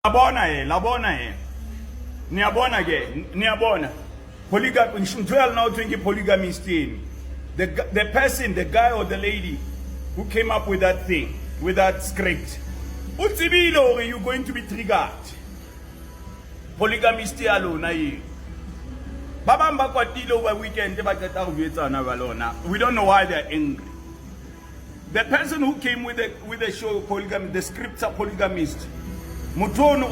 Labona niyabona ke niyabona polygamy ngishintshela now to polygamist the person, the guy or the lady who came up with that thing, with that script, utsibile or you going to be triggered. Polygamist alona yi babamba kwatile over weekend ba qeta go etsana balona. We don't know why they're angry. The person who came with the show polygamy, the scripts are polygamist. Women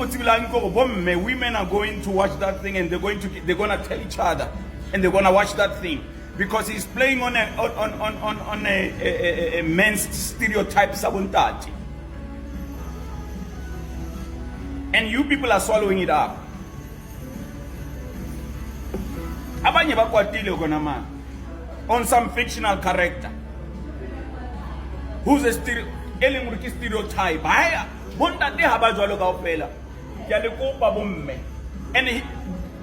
are going to watch that thing and they're gonna tell each other and they're gonna watch that thing because he's playing on a men's stereotype sabotage. And you people are swallowing it up. Abanye bakwatile gona man on some fictional character who's a stereotype. And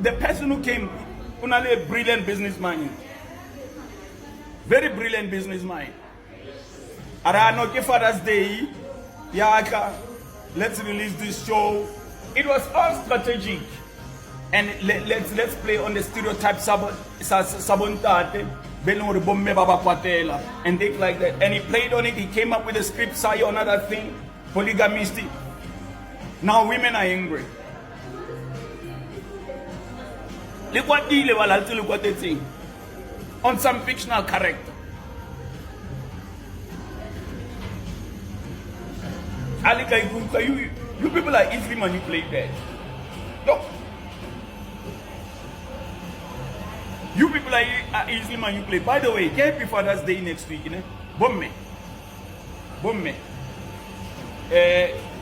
the person who came, a brilliant businessman, very brilliant businessman. Arano Father's Day, Yaka, let's release this show. It was all strategic, and let's play on the stereotype sabontate. And things like that. And he played on it. He came up with a script, say another thing. Polygamist. Now women are angry. Look what they think on some fictional character. You people are easily manipulated. Look. You people are easily manipulated. By the way, happy Father's Day next week, Bomme.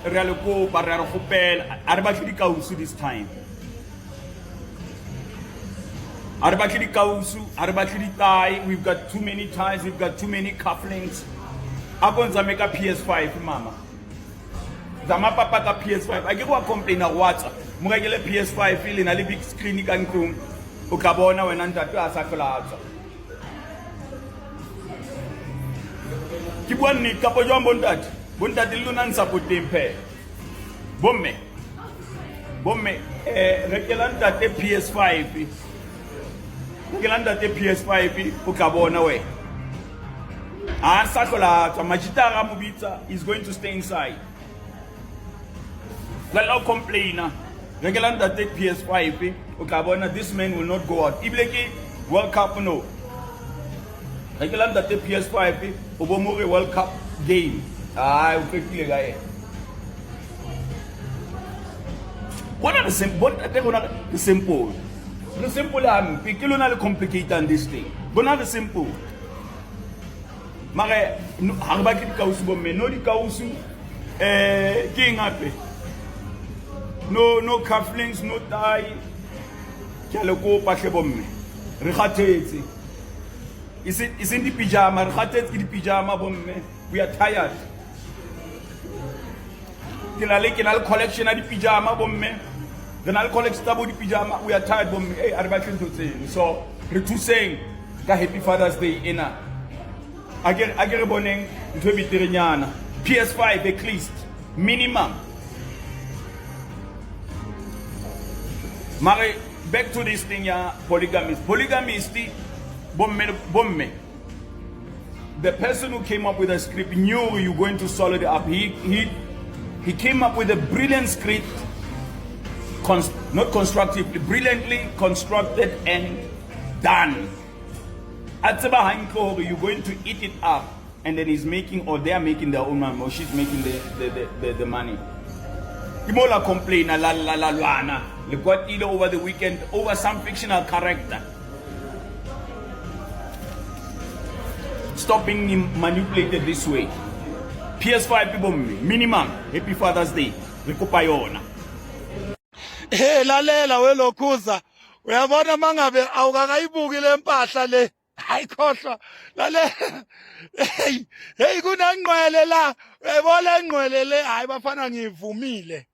Realco Barrero Hopel, Arbakiri Kausu this time. Arbakiri Kausu, Arbakiri tie, we've got too many ties, we've got too many cufflinks. Agonza make a PS5, mama. Zama papa PS5. I give a complaint of WhatsApp. Mugagele PS5 feeling a big screen can come. Ukabona when Antatu Asakala. Keep one need couple jump on that. Bunta dilunan saputimpe. Bomme. Rekelanda te PS5. Rekelanda te PS5 ukabona we. Sakola Majitara Mubita is going to stay inside. Let no complainer. Rekelanda te PS5 ukabona this man will not go out. Ibleki World Cup no. Rekelanda te PS5 ubomure World Cup game. What are the simple? The simple. The simple people not complicated on this thing. But not the simple. Mare harbakit kausu bomme no di kausu king happy. No cufflinks, no tie. Kyaloko pahle bomme. Rekhatetse. Is in the pyjama, rekhatetse in the pyjama bomme. We are tired. Kinal collection of the pyjama bomme. Kinal collection of the pyjama. We are tired bomme. Hey, Arbakir to say. So, Ritu saying, happy Father's Day ina. Agere boneng to be Tirinyana. PS5 at least. Minimum. Mare, back to this thing, polygamist. Polygamist, bomme. The person who came up with a script knew you were going to solve it up. He came up with a brilliant script, not constructively, brilliantly constructed and done. At Hanko, you're going to eat it up, and then he's making, or they are making their own money, or she's making the money. Imola complain, you got either over the weekend over some fictional character. Stop being manipulated this way. PS5 people minimum. Happy Father's Day. Rekupayona. Hey lalela welokuza. Uyabona mangabe awukakayibukile empahla le. Hayi khohlwa. Lalela. Hey kunangqwele la. Uyabona ingqwele le hayi bafana ngivumile.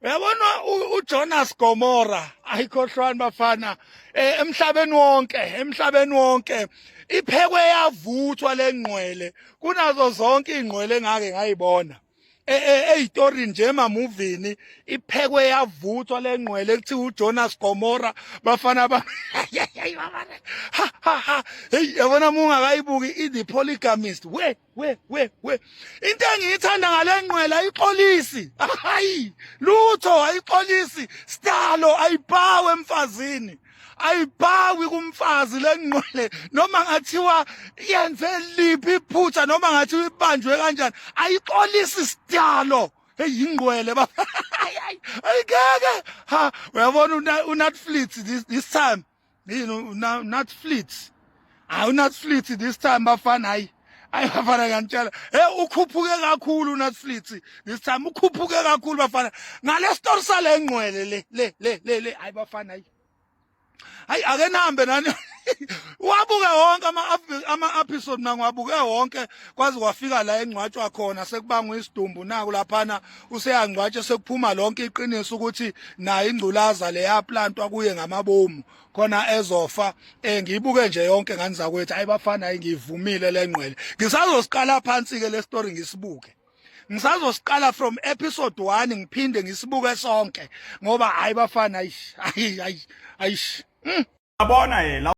Uyabona uJonas Gomora ayikhohlwani bafana emhlabeni wonke iphekwe yavuthwa lengqwele kunazo zonke ingqwele engake ngayibona eyitori nje emamovini iphekwe yavuthwa lengqwele ekuthiwa uJonas Gomora bafana ba hey yabona ungakayibuki iThe Polygamist we into engiyithanda ngalengqwele ayipolisi hayi lutho ayipolisi stalo ayibhawe emfazini ayibhawi kumfazi lengqwele noma ngathiwa yenze liphi iphutha noma ngathiwa ibanjwe kanjani ayipolisi stalo eyingqwele ayikeke ha uyabona uNetflix this time you know Netflix uNetflix this time bafana hayi bafana ngantshela ukhuphuke kakhulu uNetflix this time ukhuphuke kakhulu bafana ngale story sale ngqwele le hayi bafana hayi ake nihambe nani wabuke wonke ama-episode nangiwabuke wonke kwaze kwafika la engcwatshwa khona sekubangwa isidumbu naku laphana useyangcwatshe sekuphuma lonke iqiniso ukuthi nayo ingculaza leyaplantwa kuye ngamabomu khona ezofa ngiyibuke nje yonke ngani zakwethu hayi bafana hayi ngivumile lengqwele ngisazosiqala phansi ke le story ngisibuke ngisazosiqala from episode 1 ngiphinde ngisibuke sonke ngoba hayi bafana hayi Abona yena